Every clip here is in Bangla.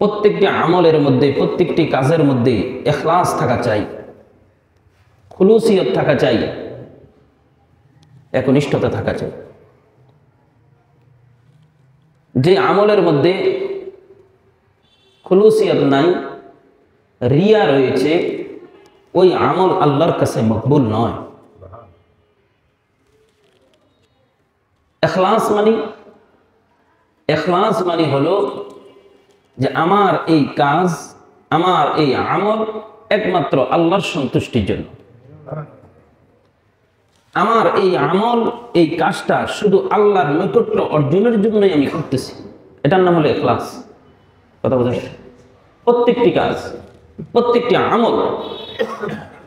প্রত্যেকটি আমলের মধ্যে, প্রত্যেকটি কাজের মধ্যে ইখলাস থাকা চাই, খুলুসিয়ত থাকা চাই, একনিষ্ঠতা থাকা চাই। যে আমলের মধ্যে খুলুসিয়ত নাই, রিয়া রয়েছে, ওই আমল আল্লাহর কাছে মকবুল নয়। ইখলাস মানে হলো যে আমার এই কাজ, আমার এই আমল একমাত্র আল্লাহর সন্তুষ্টির জন্য। আমার এই আমল, এই কাজটা শুধু আল্লাহর নৈকট্য অর্জনের জন্যই আমি করতেছি, এটার নাম হলো ইখলাস। কথা বোঝা? প্রত্যেকটি কাজ, প্রত্যেকটি আমল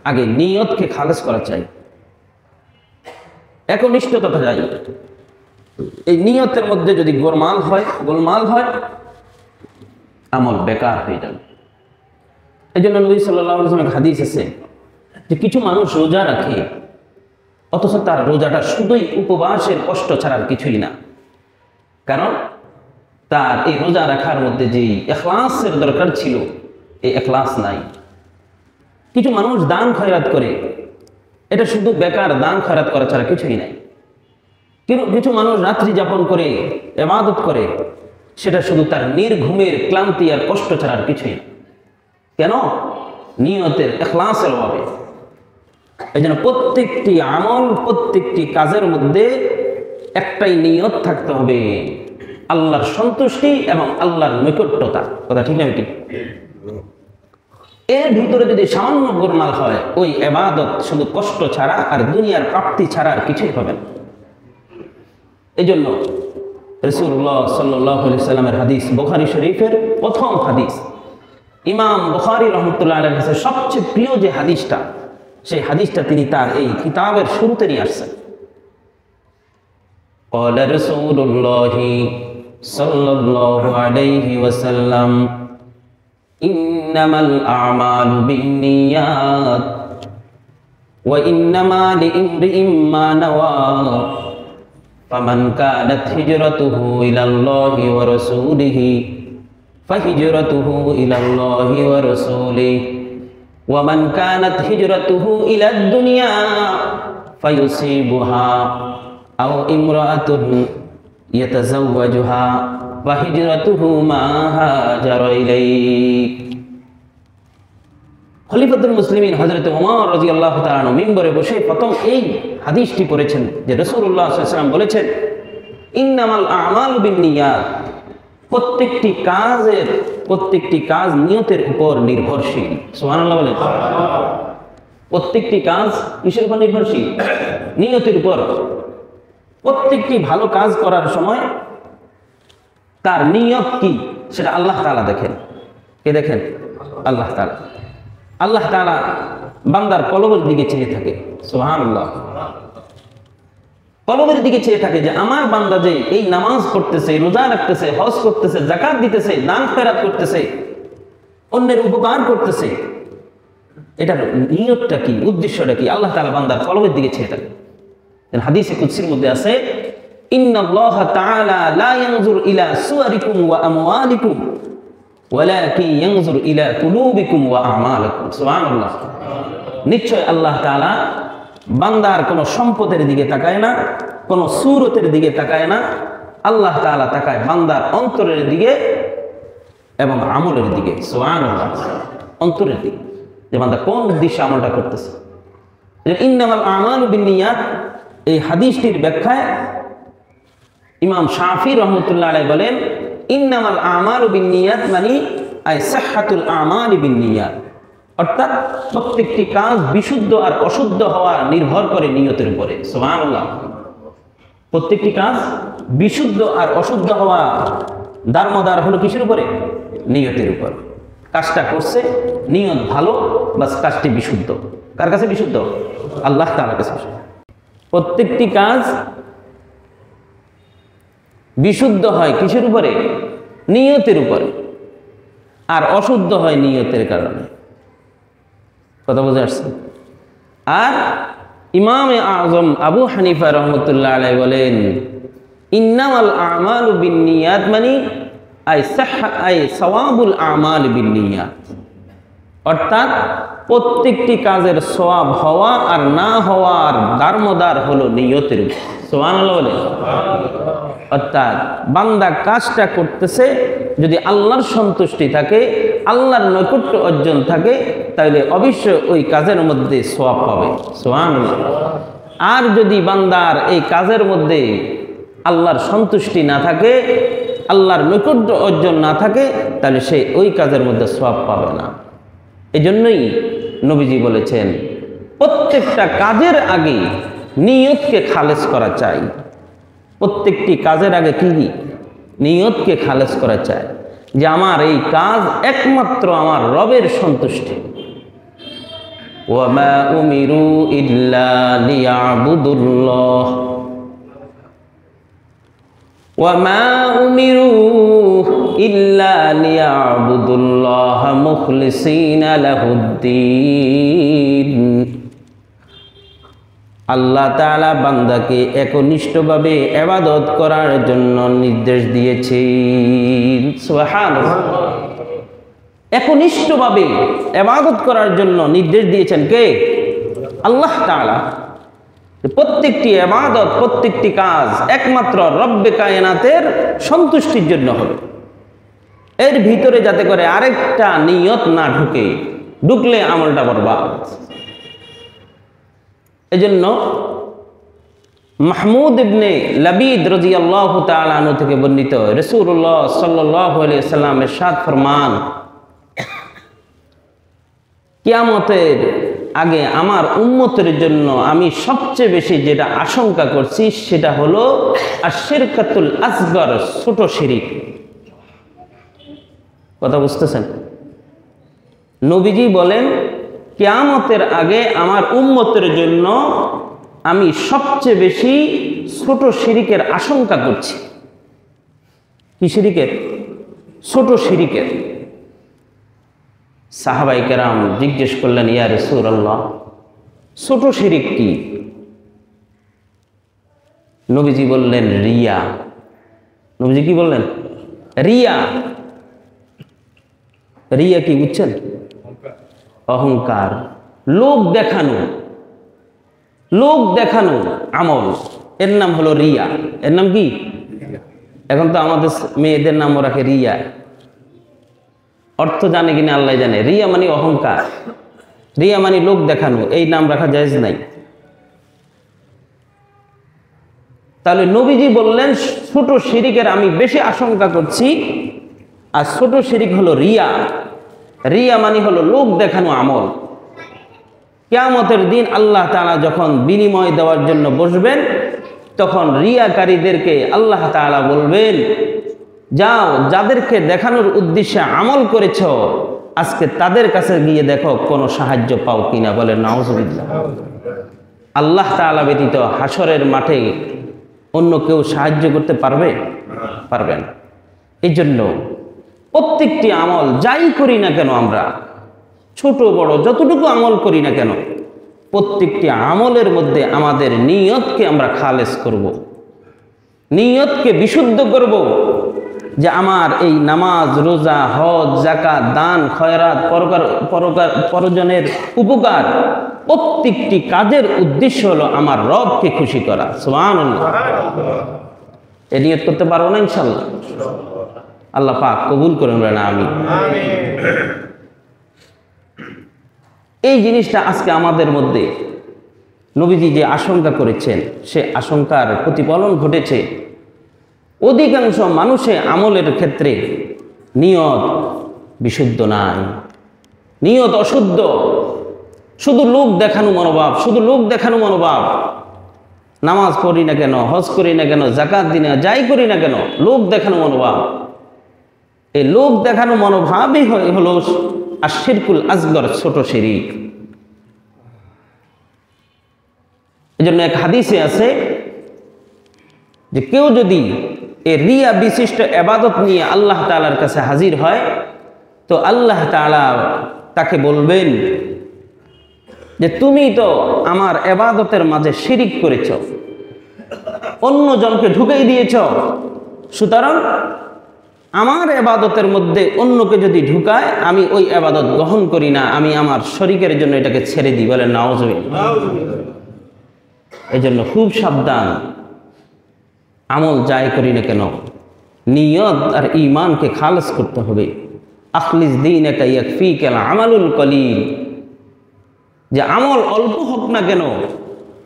আগে নিয়তকে খালেস করা চাই, একনিষ্ঠতা চাই। এই নিয়তের মধ্যে যদি গোলমাল হয় আমল বেকার হয়ে যাবে। এই জন্য নবী সাল্লাল্লাহু আলাইহি ওয়াসাল্লামের হাদিস আছে যে কিছু মানুষ রোজা রাখে অথচ তার রোজাটা শুধুই উপবাসের কষ্ট ছাড়া আর কিছুই না, কারণ তার এই রোজা রাখার মধ্যে যে ইখলাসের দরকার ছিল এই ইখলাস নাই। কিছু মানুষ দান খয়রাত করে, এটা শুধু বেকার দান খয়রাত করা ছাড়া কিছুই নাই। কিছু মানুষ রাত্রি যাপন করে, ইবাদত করে, সেটা শুধু তার নির্ঘুমের ক্লান্তি আর কষ্ট ছাড়া আর কিছুই না। কেন? নিয়তের, ইখলাসের অভাবে। এই জন্য প্রত্যেকটি আমল, প্রত্যেকটি কাজের মধ্যে একটাই নিয়ত থাকতে হবে, আল্লাহর সন্তুষ্টি এবং আল্লাহর নৈকট্যতা। কথা ঠিক না? ঠিক। এর ভিতরে যদি সামান্য গোলমাল হয়, ওই ইবাদত শুধু কষ্ট ছাড়া আর দুনিয়ার প্রাপ্তি ছাড়া আর কিছুই হবে না। এই জন্য রাসূলুল্লাহ সাল্লাল্লাহু আলাইহি ওয়াসাল্লামের হাদিস, বুখারী শরীফের প্রথম হাদিস, ইমাম বুখারী রাহমাতুল্লাহ আলাইহির কাছে সবচেয়ে প্রিয় যে হাদিসটা, সেই হাদিসটা তিনি তার এই কিতাবের শুরুতে নিয়ে আসছেন। قال رسول الله صلى الله عليه وسلم إنما الأعمال بالنيات وإنما لامرئ ما نوى فمن كانت هجرته إلى الله ورسوله فهجرته إلى الله ورسوله ومن كانت هجرته إلى الدنيا فيصيبها أو امرأة يتزوجها فهجرته ما هاجر إليه। খলিফাতুল মুসলিমিন হযরত ওমর রাদিয়াল্লাহু তাআলা আনহু মিম্বরে বসে প্রথম এই হাদিসটি পড়েছেন যে রাসূলুল্লাহ সাল্লাল্লাহু আলাইহি ওয়াসাল্লাম বলেছেন, ইন্নামাল আমালু বিন্নিয়াত, প্রত্যেকটি কাজ নিয়তের উপর নির্ভরশীল। সুবহানাল্লাহ বলেন। প্রত্যেকটি কাজ কিসের উপর নির্ভরশীল? নিয়তের উপর। প্রত্যেকটি ভালো কাজ করার সময় তার নিয়ত কি সেটা আল্লাহ তাআলা দেখেন। কে দেখেন? আল্লাহ তাআলা। আল্লাহ তাআলা বান্দার কলবের দিকে চেয়ে থাকে। সুবহানাল্লাহ। কলবের দিকে চেয়ে থাকে যে আমার বান্দা যে এই নামাজ পড়তেছে, রোজা রাখতেছে, হজ করতেছে, যাকাত দিতেছে, দান খয়রাত করতেছে, অন্যের উপকার করতেছে, এটার নিয়তটা কি, উদ্দেশ্যটা কি? আল্লাহ তাআলা বান্দার কলবের দিকে চেয়ে থাকে। হাদিসে কুদসির মধ্যে আছে, ইন্নাল্লাহ তাআলা লা ইয়ানজুরু ইলা সুওয়ারিকুম ওয়া আমওয়ালিকুম ওয়ালাকিন ইয়ানজুরু ইলা কুলুবিকুম ওয়া আমালিকুম। সুবহানাল্লাহ। নিশ্চয় আল্লাহ তাআলা বান্দার কোনো সম্পদের দিকে তাকায় না, কোনো সূরতের দিকে তাকায় না। আল্লাহ তাআলা তাকায় বান্দার অন্তরের দিকে এবং আমলের দিকে। সুবহানাল্লাহ। অন্তরের দিকে, যে বান্দা কোন উদ্দেশ্যে আমলটা করতেছে। ইন্নামাল আমালু বিন্নিয়াত, এই হাদিসটির ব্যাখ্যায় ইমাম শাফি রহমতুল্লাহ আলাইহি বলেন, ইন্নামাল আমালু বিন্নিয়াত মানে আই সিহহাতুল আমালি বিন্নিয়াত, অর্থাৎ প্রত্যেকটি কাজ বিশুদ্ধ আর অশুদ্ধ হওয়া নির্ভর করে নিয়তের উপরে। সুবহানাল্লাহ। প্রত্যেকটি কাজ বিশুদ্ধ আর অশুদ্ধ হওয়া দারমদার হলো কিসের উপরে? নিয়তের উপর। কাজটা করছে, নিয়ত ভালো, বাস কাজটি বিশুদ্ধ। কার কাছে বিশুদ্ধ? আল্লাহ তাআলার কাছে। প্রত্যেকটি কাজ বিশুদ্ধ হয় কিসের উপরে? নিয়তের উপরে। আর অশুদ্ধ হয় নিয়তের কারণে। কথা বুঝে আসছে? আর ইমামে আজম আবু হানিফা রহমতুল্লাহ আলাইহি বলেন, ইন্নামাল আমালু বিন্নিয়াত মানে আই সওয়াবুল আমাল বিন্নিয়াত, অর্থাৎ প্রত্যেকটি কাজের সওয়াব হওয়া আর না হওয়ার দারমদার হলো নিয়তের উপর। সুবহানাল্লাহ বলে। অর্থাৎ বান্দা কাজটা করতেছে, যদি আল্লাহর সন্তুষ্টি থাকে, আল্লাহর নৈকট্য অর্জন থাকে, তাহলে অবশ্যই ওই কাজের মধ্যে সওয়াব পাবে। সুবহানাল্লাহ। আর যদি বান্দার এই কাজের মধ্যে আল্লাহর সন্তুষ্টি না থাকে, আল্লাহর নৈকট্য অর্জন না থাকে, তাহলে সে ওই কাজের মধ্যে সওয়াব পাবে না। এজন্যই নবীজি বলেছেন প্রত্যেকটা কাজের আগে নিয়তকে খালেস করা চাই। প্রত্যেকটি কাজের আগে কি নিয়তকে খালেস করা চাই, যে আমার এই কাজ একমাত্র আমার রবের সন্তুষ্টি। ওয়ামা উমিরু ইল্লা লিয়াবুদুল্লাহ ওয়ামা উমিরু ইল্লা লিয়াবুদুল্লাহ মুখলিসিনা লাহুদ্দিন। আল্লাহ তাআলা বান্দাকে একনিষ্ঠভাবে ইবাদত করার জন্য নির্দেশ দিয়েছেন। সুবহানাল্লাহ। একনিষ্ঠভাবে ইবাদত করার জন্য নির্দেশ দিয়েছেন কে? আল্লাহ তাআলা। প্রত্যেকটি ইবাদত, প্রত্যেকটি কাজ একমাত্র রব্বে কায়নাতের সন্তুষ্টির জন্য হবে। এর ভিতরে যাতে করে আরেকটা নিয়ত না ঢুকে, ঢুকলে আমলটা বরবাদ। এজন্য মাহমুদ ইবনে লাবিদ রাদিয়াল্লাহু তাআলা আনহু থেকে বর্ণিত, রাসূলুল্লাহ সাল্লাল্লাহু আলাইহি ওয়াসাল্লাম ইরশাদ ফরমান, কিয়ামতের আগে আমার উম্মতের জন্য আমি সবচেয়ে বেশি যেটা আশঙ্কা করছি সেটা হলো আশিরকাতুল আসগর, ছোট শিরিক। কথা বুঝতেছেন? নবীজি বলেন কিয়ামতের আগে আমার উম্মতের জন্য আমি সবচেয়ে বেশি ছোট শিরিকের আশঙ্কা করছি। কি শিরিকের? ছোট শিরিকের। সাহাবায়ে কেরাম জিজ্ঞেস করলেন, ইয়া রাসূলুল্লাহ, ছোট শিরিক কি? নবীজি বললেন রিয়া। নবীজি কি বললেন? রিয়া। রিয়া কি বুঝছেন? অহংকার, লোক দেখানো, লোক দেখানো আমল, এর নাম হলো রিয়া। এর নাম কি? এখন তো আমাদের মেয়েদের নামও রাখে রিয়া। অর্থ জানে কিনা আল্লাহ জানে। রিয়া মানে অহংকার, রিয়া মানে লোক দেখানো, এই নাম রাখা জায়েজ নাই। তাহলে নবীজি বললেন ছোট শিরিকের আমি বেশি আশঙ্কা করছি, আর ছোট শিরিক হলো রিয়া। রিয়া মানে হলো লোক দেখানো আমল। কিয়ামতের দিন আল্লাহ তাআলা যখন বিনিময় দেওয়ার জন্য বসবেন, তখন রিয়াকারীদেরকে আল্লাহ তাআলা বলবেন, যাও, যাদেরকে দেখানোর উদ্দেশ্যে আমল করেছ, আজকে তাদের কাছে গিয়ে দেখো কোনো সাহায্য পাও কিনা। বলে নাউজুবিল্লাহ। আল্লাহ তাআলা ব্যতীত হাসরের মাঠে অন্য কেউ সাহায্য করতে পারবে? পারবে না। এই জন্য প্রত্যেকটি আমল যাই করি না কেন, আমরা ছোট বড় যতটুকু আমল করি না কেন, প্রত্যেকটি আমলের মধ্যে আমাদের নিয়তকে আমরা খালেস করব, নিয়তকে বিশুদ্ধ করব, যে আমার এই নামাজ, রোজা, হজ, যাকাত, দান, খয়রাত, পরজনের উপকার, প্রত্যেকটি কাজের উদ্দেশ্য হলো আমার রবকে খুশি করা। সুবহানাল্লাহ। এই নিয়ত করতে পারবো না ইনশাআল্লাহ? আল্লাহ পাক কবুল করেন বলেন আমিন। এই জিনিসটা আজকে আমাদের মধ্যে নবীজি যে আশঙ্কা করেছেন, সে আশঙ্কার প্রতিফলন ঘটেছে। অধিকাংশ মানুষের আমলের ক্ষেত্রে নিয়ত বিশুদ্ধ নাই, নিয়ত অশুদ্ধ, শুধু লোক দেখানো মনোভাব, শুধু লোক দেখানো মনোভাব। নামাজ পড়ি না কেন, হজ করি না কেন, যাকাত দিই না, যাই করি না কেন, লোক দেখানো মনোভাব। এই লোক দেখানো মনোভাবই হলো আশিরকুল আসগর, ছোট শিরিক। এজন্য এক হাদিসে আছে যে কেউ যদি এই রিয়া বিশিষ্ট ইবাদত নিয়ে আল্লাহ তাআলার কাছে হাজির হয়, তো আল্লাহ তাআলা তাকে বলবেন যে তুমি তো আমার ইবাদতের মাঝে শিরিক করেছ, অন্য জনকে ঢুকিয়ে দিয়েছ, সুতরাং আমার এবাদতের মধ্যে অন্যকে যদি ঢুকায় আমি ওই এবাদত গ্রহণ করি না, আমি আমার শরীকের জন্য এটাকে ছেড়ে দিই। বলেন নাউজুবিল্লাহ। এই জন্য খুব সাবধান, আমল যাই করি না কেন নিয়ত আর ঈমানকে খালেস করতে হবে। আখলিস দীনাকা ইয়াকফিকাল আমালুল কলিল, যে আমল অল্প হোক না কেন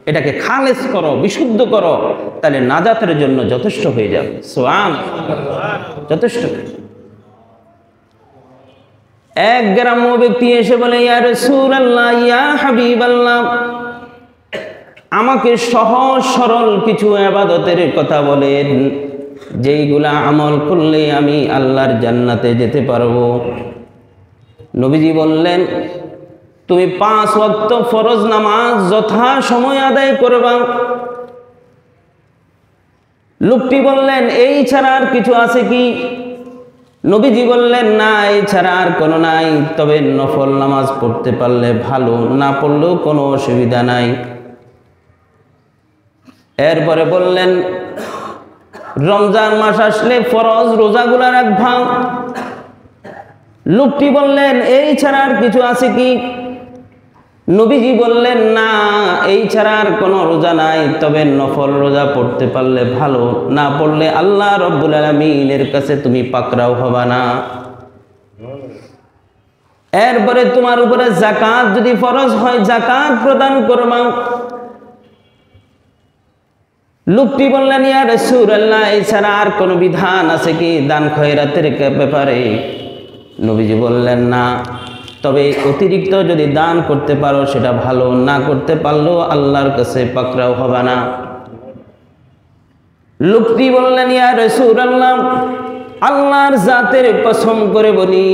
এটাকে খালেস করো, বিশুদ্ধ করো, তাহলে নাজাতের জন্য যথেষ্ট হয়ে যাবে। সুবহানাল্লাহ, যথেষ্ট। এক গ্রাম্য ব্যক্তি এসে বলে, ইয়া রাসূলুল্লাহ, ইয়া হাবিবাল্লাহ, আমাকে সহজ সরল কিছু ইবাদতের কথা বলেন যেইগুলা আমল করলে আমি আল্লাহর জান্নাতে যেতে পারবো। নবীজি বললেন, তুমি 5 ওয়াক্ত ফরজ নামাজ যথা সময় আদায় করবা। লোকটি বললেন, এই ছাড়া আর কিছু আছে কি? নবীজি বললেন, না, এই ছাড়া আর কোনো নাই, তবে নফল নামাজ পড়তে পারলে ভালো, না পড়লেও কোনো অসুবিধা নাই। এরপরে বললেন, রমজান মাস আসলে ফরজ রোজাগুলা রাখবা। লোকটি বললেন, এই ছাড়া আর কিছু আছে কি? নবীজি বললেন, না, এই ছাড়া আর কোনো রোজা নাই, তবে নফল রোজা পড়তে পারলে ভালো, না পড়লে আল্লাহ রব্বুল আলামিনের কাছে তুমি পাকড়াও হবা না। এরপরে তোমার উপরে যাকাত যদি ফরজ হয় যাকাত প্রদান করবা। লোকটি বললেন, ইয়া রাসূলুল্লাহ, এছাড়া আর কোনো বিধান আছে কি দান খয়রাতের ব্যাপারে? নবীজি বললেন, না, তবে অতিরিক্ত যদি দান করতে পারো সেটা ভালো, না করতে পারলেও আল্লাহর কাছে পাকড়াও হবে না। লোকটি বললেন, ইয়া রাসূলুল্লাহ, আল্লাহর জাতের কসম করে বলি,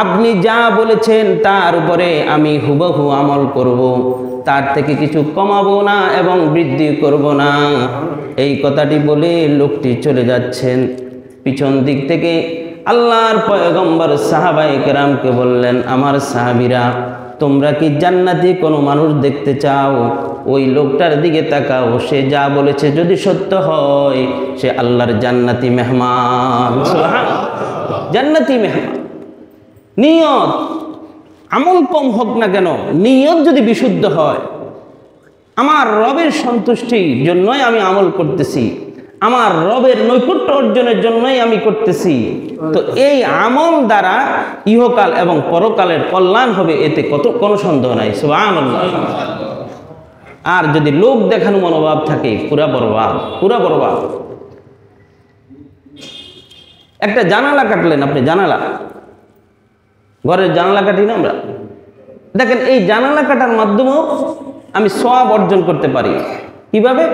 আপনি যা বলেছেন তার উপরে আমি হুবহু আমল করব, তার থেকে কিছু কমাবো না এবং বৃদ্ধি করব না। এই কথাটি বলে লোকটি চলে যাচ্ছেন। পিছন দিক থেকে আল্লাহর পয়গম্বর সাহাবায়ে কেরামকে বললেন, আমার সাহাবীরা, তোমরা কি জান্নাতি কোনো মানুষ দেখতে চাও? ওই লোকটার দিকে তাকাও, সে যা বলেছে যদি সত্য হয় সে আল্লাহর জান্নাতি মেহমান। সুবহানাল্লাহ, জান্নাতি মেহমান। নিয়ত, আমল কম হোক না কেন, নিয়ত যদি বিশুদ্ধ হয়, আমার রবের সন্তুষ্টির জন্যই আমি আমল করতেছি, আমার রবের নৈকট্য অর্জনের জন্যই আমি করতেছি, তো এই আমল দ্বারা ইহকাল এবং পরকালের কল্যাণ হবে, এতে কোনো সন্দেহ নাই। সুবহানাল্লাহ। আর যদি লোক দেখানো মনোভাব থাকে, পুরা বরবাদ, পুরা বরবাদ। একটা জানালা কাটলেন আপনি, জানালা, ঘরের জানালা কাটি না আমরা, দেখেন এই জানালা কাটার মাধ্যমেও আমি সওয়াব অর্জন করতে পারি। কিভাবে?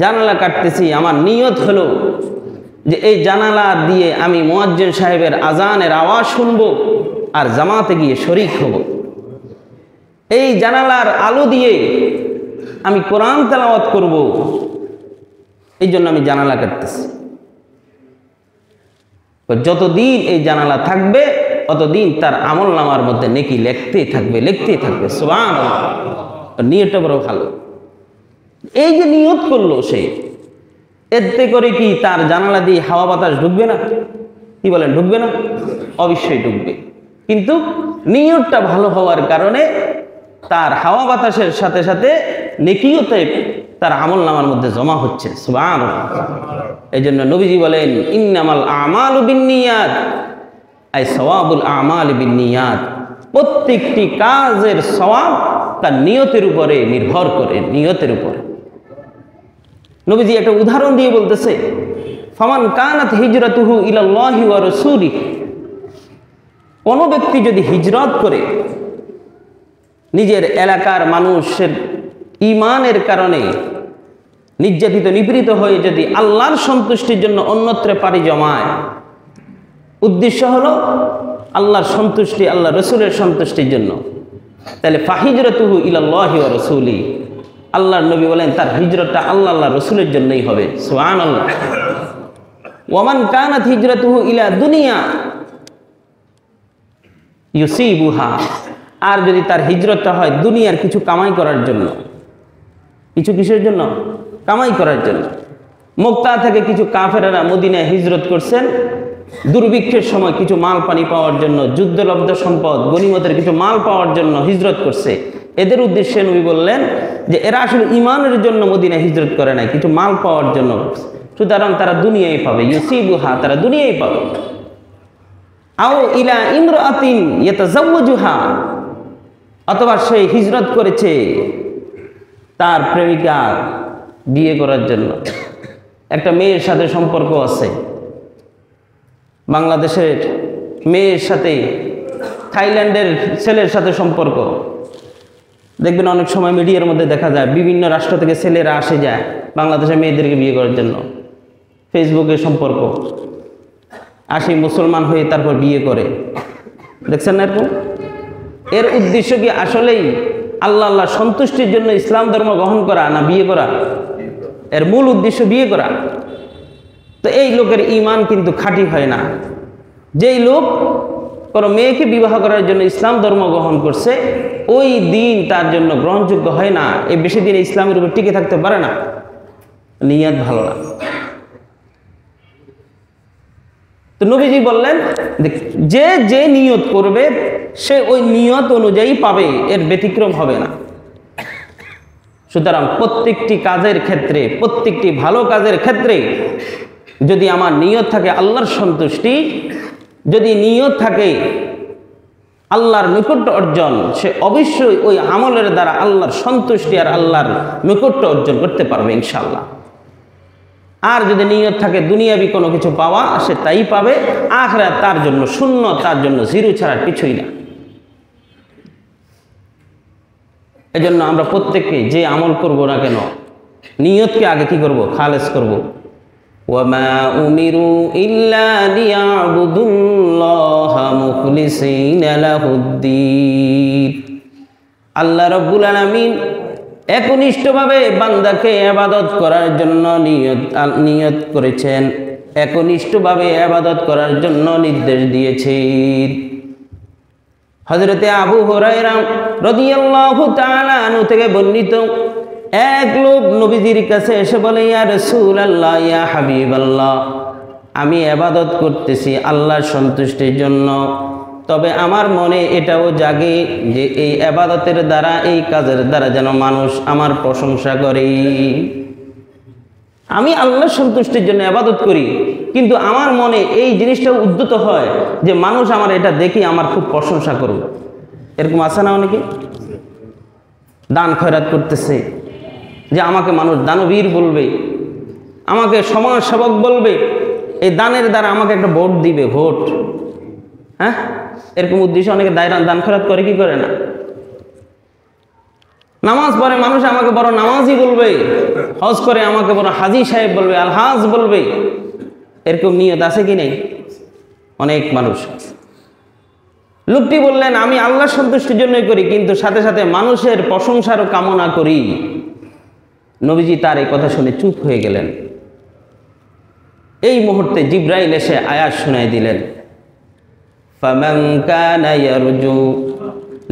জানালা কাটতেছি, আমার নিয়ত হলো যে এই জানালা দিয়ে আমি মুয়াজ্জিন সাহেবের আজানের আওয়াজ শুনবো আর জামাতে গিয়ে শরীক হব। এই জানালার আলো দিয়ে আমি কোরআন তেলাওয়াত করব, এই জন্য আমি জানালা কাটতেছি। যতদিন এই জানালা থাকবে ততদিন তার আমল নামার মধ্যে নেকি লিখতেই থাকবে, লিখতেই থাকবে। সুবহানাল্লাহ, নিয়তটা বড় ভালো। এই যে নিয়ত করলো সে, এতে করে কি তার জানালা দিয়ে হাওয়া বাতাস ঢুকবে না? কি বলেন, ঢুকবে না? অবশ্যই ঢুকবে, কিন্তু নিয়তটা ভালো হওয়ার কারণে তার হাওয়া বাতাসের সাথে সাথে নেকিয়তে তার আমল নামার মধ্যে জমা হচ্ছে। সুবহানাল্লাহ। এই জন্য নবীজি বলেন, ইন্নামাল আমালু বিন্নিয়াত, আই সওয়াবুল আমালি বিন্নিয়াত। প্রত্যেকটি কাজের সওয়াব তার নিয়তের উপরে নির্ভর করে, নিয়তের উপরে। নবীজি একটা উদাহরণ দিয়ে বলতেছে, ফামান কানাত হিজরাতুহু ইলাল্লাহি ওয়া রাসূলিহি, কোন ব্যক্তি যদি হিজরত করে নিজের এলাকার মানুষের ঈমানের কারণে নির্যাতিত নিপীড়িত হয়ে যদি আল্লাহর সন্তুষ্টির জন্য অন্যত্র পাড়ি জমায়, উদ্দেশ্য হলো আল্লাহর সন্তুষ্টি, আল্লাহ রসুলের সন্তুষ্টির জন্য, তাহলে ফাহিজরাতুহু ইলাল্লাহি ওয়া রাসূলিহি, আল্লাহর নবী বলেন তার হিজরতটা আল্লাহ আল্লাহ রসুলের জন্যই হবে। সুবহানাল্লাহ। ওয়ামান কানাত হিজরাতুহু ইলা দুনিয়া ইউসিবুহা, আর যদি তার হিজরতটা হয় দুনিয়ার কিছু কামাই করার জন্য, কিছু কিসের জন্য? কামাই করার জন্য। মক্কা থেকে কিছু কাফেরেরা মদিনায় হিজরত করছেন, দুর্ভিক্ষের সময় কিছু মাল পানি পাওয়ার জন্য, যুদ্ধলব্ধ সম্পদ গনিমতের কিছু মাল পাওয়ার জন্য হিজরত করছে। এদের উদ্দেশ্যে নবী বললেন যে এরা আসলে ঈমানের জন্য মদিনায় হিজরত করে নাই, কিছু মাল পাওয়ার জন্য। সুতরাং তারা দুনিয়ায় পাবে, ইউসিবুহা, তারা দুনিয়ায় পাবে। আও ইলা ইমরাতিন ইয়াতাজাওয়াজুহা, অথবা সে হিজরত করেছে তার প্রেমিকা বিয়ে করার জন্য। একটা মেয়ের সাথে সম্পর্ক আছে, বাংলাদেশের মেয়ের সাথে থাইল্যান্ডের ছেলের সাথে সম্পর্ক। দেখবেন অনেক সময় মিডিয়ার মধ্যে দেখা যায় বিভিন্ন রাষ্ট্র থেকে ছেলেরা আসে যায় বাংলাদেশের মেয়েদেরকে বিয়ে করার জন্য। ফেসবুকে সম্পর্ক, আসি মুসলমান হয়ে তারপর বিয়ে করে, দেখছেন না এরকম? এর উদ্দেশ্য কি আসলেই আল্লাহ সন্তুষ্টির জন্য ইসলাম ধর্ম গ্রহণ করা না বিয়ে করা? এর মূল উদ্দেশ্য বিয়ে করা। তো এই লোকের ঈমান কিন্তু খাঁটি হয় না। যেই লোক কোনো মেয়েকে বিবাহ করার জন্য ইসলাম ধর্ম গ্রহণ করছে, ওই দিন তার জন্য গ্রহণযোগ্য হয় না, এই বেশি দিন ইসলামের উপর টিকে থাকতে পারে না, নিয়ত ভালো না। তো নবীজি বললেন যে যে নিয়ত করবে সে ওই নিয়ত অনুযায়ী পাবে, এর ব্যতিক্রম হবে না। সুতরাং প্রত্যেকটি কাজের ক্ষেত্রে, প্রত্যেকটি ভালো কাজের ক্ষেত্রে যদি আমার নিয়ত থাকে আল্লাহর সন্তুষ্টি, যদি নিয়ত থাকে আল্লাহর নৈকট্য অর্জন, সে অবশ্যই ওই আমলের দ্বারা আল্লাহর সন্তুষ্টি আর আল্লাহর নৈকট্য অর্জন করতে পারবে ইনশাআল্লাহ। আর যদি নিয়ত থাকে দুনিয়াবি কোনো কিছু পাওয়া, সে তাই পাবে। আখিরাত তার জন্য শূন্য, তার জন্য জিরো ছাড়া কিছুই না। এজন্য আমরা প্রত্যেককে যে আমল করব না কেন, নিয়তকে আগে কি করব? খালেস করব। ওয়ামা উমিরু ইল্লা লিয়াবুদুল্লাহা মুখলিসিনা লাহুদ্দীন। আল্লাহ রাব্বুল আলামিন একনিষ্ঠভাবে বান্দাকে ইবাদত করার জন্য নিয়ত করেছেন, একনিষ্ঠভাবে ইবাদত করার জন্য নির্দেশ দিয়েছেন। হযরতে আবু হুরায়রা রাদিয়াল্লাহু তাআলা আনহু থেকে বর্ণিত, এক লোক নবীজির কাছে এসে বলে, ইয়া রাসূলুল্লাহ, ইয়া হাবিবাল্লাহ, আমি ইবাদত করতেছি আল্লাহর সন্তুষ্টির জন্য, তবে আমার মনে এটাও জাগে যে এই ইবাদতের দ্বারা, এই কাজের দ্বারা যেন মানুষ আমার প্রশংসা করে। আমি আল্লাহর সন্তুষ্টির জন্য ইবাদত করি, কিন্তু আমার মনে এই জিনিসটা উদ্যত হয় যে মানুষ আমার এটা দেখি আমার খুব প্রশংসা করবে। এরকম আছে না অনেকে? দান খয়রাত করতেছে যে আমাকে মানুষ দানবীর বলবে, আমাকে সমাজ সেবক বলবে, এই দানের দ্বারা আমাকে একটা ভোট দিবে, ভোট। হ্যাঁ, এরকম উদ্দেশ্যে অনেকে দান খয়রাত করে কি করে না? নামাজ পড়ে মানুষ আমাকে বড় নামাজি বলবে, হজ করে আমাকে বড় হাজি সাহেব বলবে, আলহাজ বলবে। এরকম নিয়ত আছে কি নেই? অনেক মানুষ। লোকটি বললেন, আমি আল্লাহর সন্তুষ্টির জন্যই করি, কিন্তু সাথে সাথে মানুষের প্রশংসারও কামনা করি। নবীজি তার এই কথা শুনে চুপ হয়ে গেলেন। এই মুহূর্তে জিবরাইল এসে আয়াত শুনাই দিলেন, ফামান কানা ইয়ারজু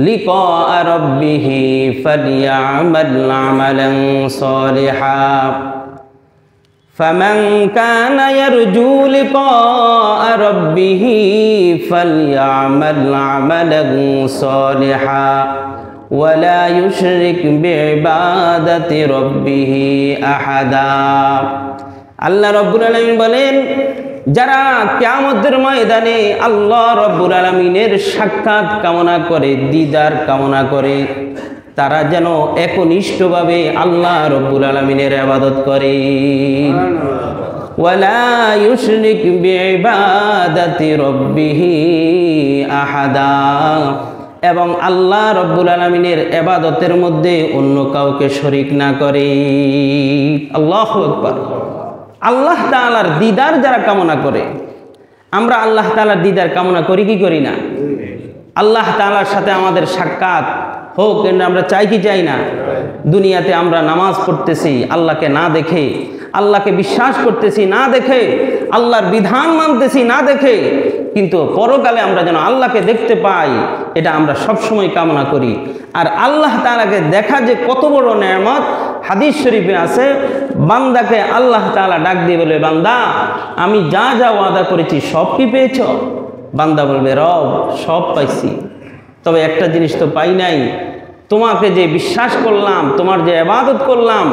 লিকা রাব্বিহি ফালইআমাল আমালান সালিহা। ফামান কানা ইয়ারজু লিকা রাব্বিহি ফালইআমাল আমালান সালিহা ওয়ালা ইউশরিক বিইবাদাতি রাব্বিহি আহাদা। আল্লাহ রাব্বুল আলামিন বলেন, যারা কিয়ামতের ময়দানে আল্লাহ রাব্বুল আলামিনের সাক্ষাৎ কামনা করে, দিদার কামনা করে, তারা যেন একনিষ্ঠভাবে আল্লাহ রাব্বুল আলামিনের ইবাদত করে। ওয়ালা ইউশরিক বিইবাদাতি রাব্বিহি আহাদা, এবং আল্লাহ রাব্বুল আলামিনের ইবাদতের মধ্যে অন্য কাউকে শরীক না করে। আল্লাহু আকবার। আল্লাহ তাআলার দিদার যারা কামনা করে, আমরা আল্লাহ তাআলার দিদার কামনা করি কি করি না? আল্লাহ তাআলার সাথে আমাদের সাক্ষাৎ হোক, কিন্তু আমরা চাই কি চাই না? দুনিয়াতে আমরা নামাজ পড়তেছি আল্লাহকে না দেখে, আল্লাহকে বিশ্বাস করতেছি না দেখে, আল্লাহর বিধান মানতেছি না দেখে, কিন্তু পরকালে আমরা যেন আল্লাহকে দেখতে পাই, এটা আমরা সবসময় কামনা করি। আর আল্লাহ তাআলাকে দেখা যে কত বড় নেয়ামত, হাদিস শরীফে আছে, বান্দাকে আল্লাহ তাআলা ডাক দিয়ে বলে, বান্দা আমি যা যা ওয়াদা করেছি সব কি পেয়েছ? বান্দা বলবে, রব সব পাইছি, তবে একটা জিনিস তো পাই নাই, তোমাকে যে বিশ্বাস করলাম, তোমার যে ইবাদত করলাম,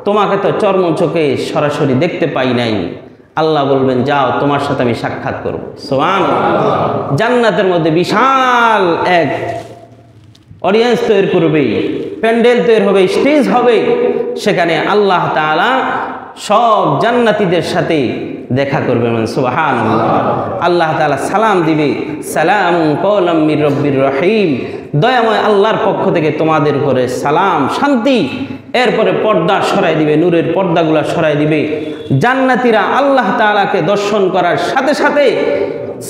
তোমাকে তো চর্মচোখে সরাসরি দেখতে পাই নাই। আল্লাহ বলবেন, যাও তোমার সাথে আমি সাক্ষাৎ করব। সুবহানাল্লাহ। জান্নাতের মধ্যে বিশাল এক অডিয়েন্স তৈরি করবে, প্যান্ডেল তৈরি হবে, স্টেজ হবে, সেখানে আল্লাহ তাআলা সব জান্নাতীদের সাথে দেখা করবে। সুবহানাল্লাহ। আল্লাহ তাআলা সালাম দিবে, সালামুন কওলাম মির রব্বির রহিম, দয়াময় আল্লাহর পক্ষ থেকে তোমাদের উপরে সালাম, শান্তি। এরপরে পর্দা সরাই দিবে, নূরের পর্দাগুলা সরাই দিবে। জান্নাতীরা আল্লাহ তাআলাকে দর্শন করার সাথে সাথে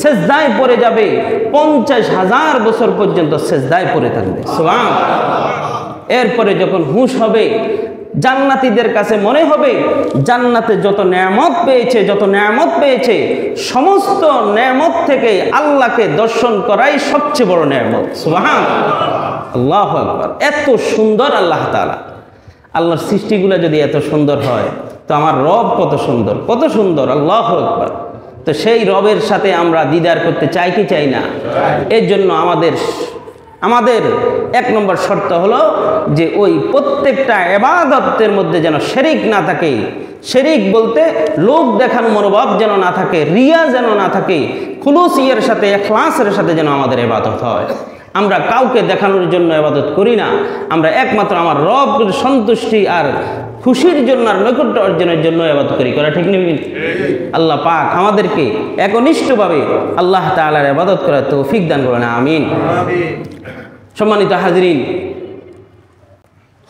সেজদায় পড়ে যাবে, 50,000 বছর পর্যন্ত সেজদায় পড়ে থাকবে। সুবহানাল্লাহ। এরপরে যখন হুঁশ হবে, জান্নাতীদের কাছে মনে হবে জান্নাতে যত নেয়ামত পেয়েছে, সমস্ত নেয়ামত থেকে আল্লাহকে দর্শন করাই সবচেয়ে বড় নেয়ামত। সুবহানাল্লাহ। আল্লাহু আকবার। এত সুন্দর আল্লাহ তাআলা, আল্লাহর সৃষ্টিগুলো যদি এত সুন্দর হয়, তো আমার রব কত সুন্দর, কত সুন্দর। আল্লাহু আকবার। তো সেই রবের সাথে আমরা দিদার করতে চাই কি চাই না? এর জন্য আমাদের 1 নম্বর শর্ত হলো যে ওই প্রত্যেকটা ইবাদতের মধ্যে যেন শিরক না থাকে। শিরক বলতে লোক দেখানো মনোভাব যেন না থাকে, রিয়া যেন না থাকে, খুলুসিয়ার সাথে, ইখলাসের সাথে যেন আমাদের ইবাদত হয়। আমরা কাউকে দেখানোর জন্য ইবাদত করি না, আমরা একমাত্র আমার রবের সন্তুষ্টি আর খুশির জন্য আর নৈকট্য অর্জনের জন্য ইবাদত করি। করা ঠিক নেই? আল্লাহ পাক আমাদেরকে একনিষ্ঠভাবে আল্লাহ তাআলার ইবাদত করার তৌফিক দান করেন, আমিন। সম্মানিত হাজরিন,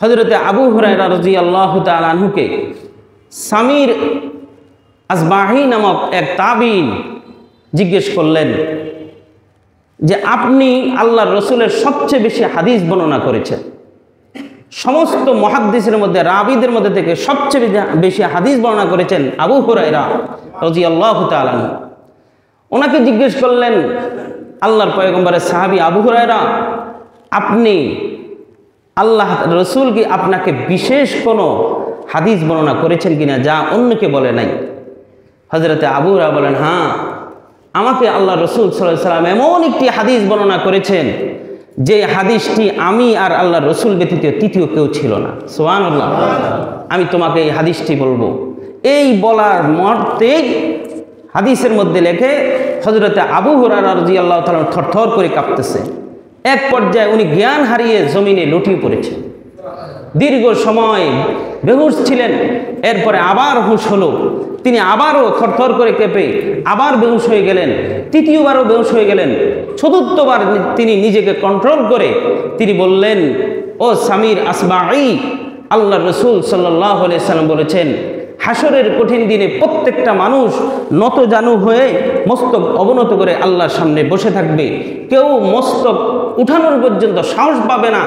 হযরতে আবু হুরায়রা রাদিয়াল্লাহু তাআলা আনহুকে সামির আসবাহি নামক এক তাবিঈন জিজ্ঞেস করলেন যে আপনি আল্লাহর রাসূলের সবচেয়ে বেশি হাদিস বর্ণনা করেছেন, সমস্ত মুহাদ্দিসের মধ্যে, রাবীদের মধ্যে থেকে সবচেয়ে বেশি হাদিস বর্ণনা করেছেন আবু হুরায়রা রাদিয়াল্লাহু তাআলা আনহু। ওনাকে জিজ্ঞেস করলেন আল্লাহর পয়গম্বরের সাহাবী আবু হুরায়রা, আপনি আল্লাহ রাসূল কি আপনাকে বিশেষ কোনো হাদিস বর্ণনা করেছেন কিনা যা অন্যকে বলে নাই? হযরতে আবু হুরায়রা বলেন, হ্যাঁ, আমাকে আল্লাহ রাসূল সাল্লাল্লাহু আলাইহি ওয়াসাল্লাম এমন একটি হাদিস বর্ণনা করেছেন যে হাদিসটি আমি আর আল্লাহ রাসূল ব্যতীত তৃতীয় কেউ ছিল না। সুবহানাল্লাহ। আমি তোমাকে এই হাদিসটি বলবো। এই বলার মুহূর্তেই হাদিসের মধ্যে লেখে হযরতে আবু হুরায়রা রাদিয়াল্লাহু তাআলা থরথর করে কাঁপতেছে। এক পর্যায়ে উনি জ্ঞান হারিয়ে জমিনে লুটিয়ে পড়েছেন, দীর্ঘ সময় বেহুশ ছিলেন। এরপরে আবার হুঁশ হলো, তিনি আবারও থরথর করে কেঁপে আবার বেহুশ হয়ে গেলেন, তৃতীয়বারও বেহুশ হয়ে গেলেন। চতুর্থবার তিনি নিজেকে কন্ট্রোল করে তিনি বললেন, ও সামির আসবাঈ, আল্লাহ রাসূল সাল্লাল্লাহু আলাইহি সাল্লাম বলেছেন হাসরের কঠিন দিনে প্রত্যেকটা মানুষ নত জানু হয়ে মস্তক অবনত করে আল্লাহর সামনে বসে থাকবে, কেউ মস্তক উঠানোর পর্যন্ত সাহস পাবে না।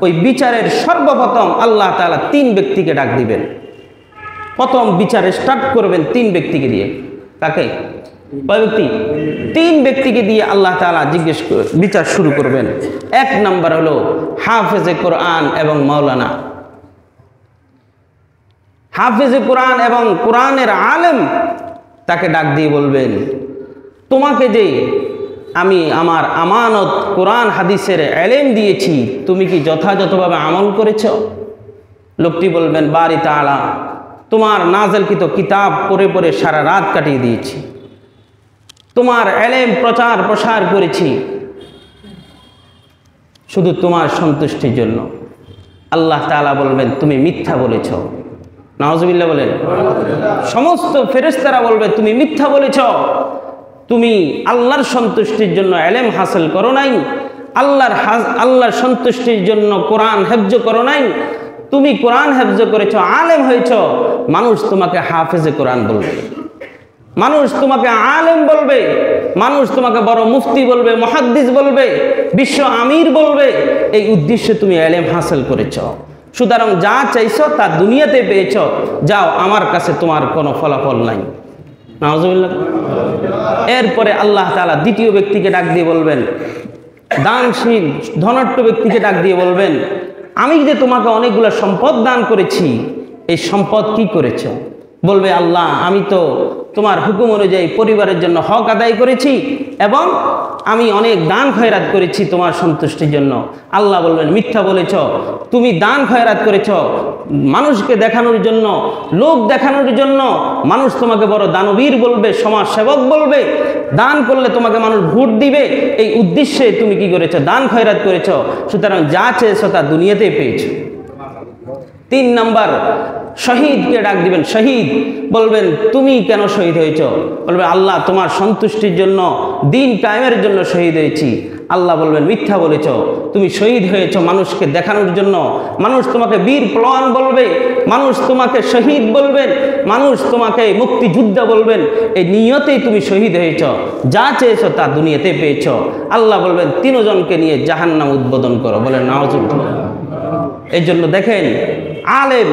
ওই বিচারের সর্বপ্রথম আল্লাহ তাআলা 3 ব্যক্তিকে ডাক দিবেন। প্রথম বিচারে স্টার্ট করবেন 3 ব্যক্তিকে দিয়ে। কাকে? কয় ব্যক্তি? 3 ব্যক্তিকে দিয়ে আল্লাহ তাআলা বিচার শুরু করবেন। 1 নাম্বার হলো হাফেজে কোরআন এবং মাওলানা। হাফেজে কোরআন এবং কোরআনের আলেম তাকে ডাক দিয়ে বলবেন, তোমাকে যে আমি আমার আমানত কোরআন হাদিসের ইলম দিয়েছি, তুমি কি যথাযথভাবে আমল করেছ? লোকটি বলবেন, বারি তাআলা, তোমার নাযিলকৃত কিতাব পড়ে পড়ে সারা রাত কাটিয়ে দিয়েছি, তোমার ইলম প্রচার প্রসার করেছি শুধু তোমার সন্তুষ্টির জন্য। আল্লাহ তাআলা বলবেন, তুমি মিথ্যা বলেছ। নাউজুবিল্লাহ বলেন। সমস্ত ফেরেশতারা বলবে, তুমি মিথ্যা বলেছ, তুমি আল্লাহর সন্তুষ্টির জন্য ইলম হাসিল করো নাই, আল্লাহর সন্তুষ্টির জন্য কোরআন হেফজ করো নাই, তুমি কোরআন হেফজ করেছো, আলেম হয়েছ, মানুষ তোমাকে হাফেজে কোরআন বলবে, মানুষ তোমাকে আলেম বলবে, মানুষ তোমাকে বড় মুফতি বলবে, মুহাদ্দিস বলবে, বিশ্ব আমির বলবে। এই উদ্দেশ্যে তুমি ইলম হাসিল করেছ, সুতরাং যা চাইছো তা দুনিয়াতে পেয়েছ, যাও, আমার কাছে তোমার কোনো ফলাফল নাই। নাউজুবিল্লাহ। এরপরে আল্লাহ তাআলা দ্বিতীয় ব্যক্তিকে ডাক দিয়ে বলবেন, দানশীল ধনাঢ্য ব্যক্তিকে ডাক দিয়ে বলবেন, আমি যে তোমাকে অনেকগুলো সম্পদ দান করেছি, এই সম্পদ কি করেছো? বলবে, আল্লাহ আমি তো তোমার হুকুম অনুযায়ী পরিবারের জন্য হক আদায় করেছি এবং আমি অনেক দান খয়রাত করেছি তোমার সন্তুষ্টির জন্য। আল্লাহ বলবেন, মিথ্যা বলেছ, তুমি দান খয়রাত করেছ মানুষকে দেখানোর জন্য, লোক দেখানোর জন্য। মানুষ তোমাকে বড় দানবীর বলবে, সমাজ সেবক বলবে, দান করলে তোমাকে মানুষ ভোট দিবে, এই উদ্দেশ্যে তুমি কি করেছো? দান খয়রাত করেছ। সুতরাং যা চেয়েছো তা দুনিয়াতেই পেয়েছো। 3 নাম্বার, শহীদকে ডাক দিবেন। শহীদ বলবেন, তুমি কেন শহীদ হয়েছ? বলবে, আল্লাহ তোমার সন্তুষ্টির জন্য, দিন কায়েমের জন্য শহীদ হয়েছি। আল্লাহ বলবেন, মিথ্যা বলেছ, তুমি শহীদ হয়েছ মানুষকে দেখানোর জন্য। মানুষ তোমাকে বীর প্লান বলবে, মানুষ তোমাকে শহীদ বলবেন, মানুষ তোমাকে মুক্তিযোদ্ধা বলবেন, এই নিয়তেই তুমি শহীদ হয়েছ। যা চেয়েছো তা দুনিয়াতে পেয়েছ। আল্লাহ বলবেন, 3 জনকে নিয়ে জাহান্নাম উদ্বোধন করো। বলেন নাউজুবিল্লাহ। এই জন্য দেখেন, আলেম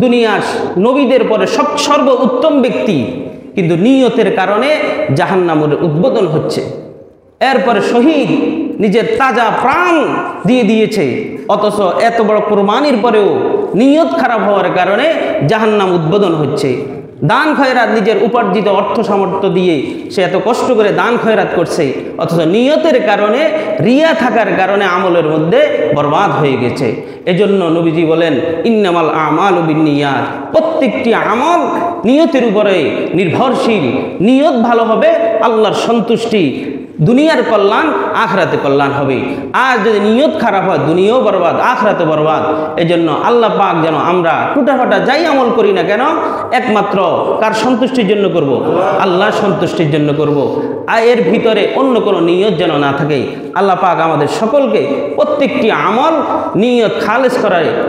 দুনিয়ার নবীদের পরে সর্ব উত্তম ব্যক্তি, কিন্তু নিয়তের কারণে জাহান্নামের উদ্বোধন হচ্ছে। এরপরে শহীদ নিজের তাজা প্রাণ দিয়ে দিয়েছে, অথচ এত বড় কোরবানির পরেও নিয়ত খারাপ হওয়ার কারণে জাহান্নাম উদ্বোধন হচ্ছে। দান খয়রাত নিজের উপার্জিত অর্থ সামর্থ্য দিয়ে সে এত কষ্ট করে দান খয়রাত করছে, অথচ নিয়তের কারণে, রিয়া থাকার কারণে আমলের মধ্যে বরবাদ হয়ে গেছে। এজন্য নবীজি বলেন, ইন্নামাল আমালু বিন্নিয়াত, প্রত্যেকটি আমল নিয়তের উপরে নির্ভরশীল। নিয়ত ভালো হবে, আল্লাহর সন্তুষ্টি, দুনিয়ার কল্যাণ, আখরাতে কল্যাণ হবে। আর যদি নিয়ত খারাপ হয়, দুনিয়াও বরবাদ, আখরাতে বরবাদ। এজন্য আল্লাহ পাক যেন আমরা টুটাফাটা যাই আমল করি না কেন, একমাত্র কার সন্তুষ্টির জন্য করব? আল্লাহর সন্তুষ্টির জন্য করব। আর এর ভিতরে অন্য কোনো নিয়ত যেন না থাকে। আল্লাহ পাক আমাদের সকলকে প্রত্যেকটি আমল নিয়ত খালেস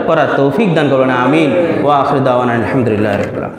করার তৌফিক দান করবেন। আমিন। ওয়া আখিরু দাওয়ানা আলহামদুলিল্লাহি রাব্বিল আলামিন।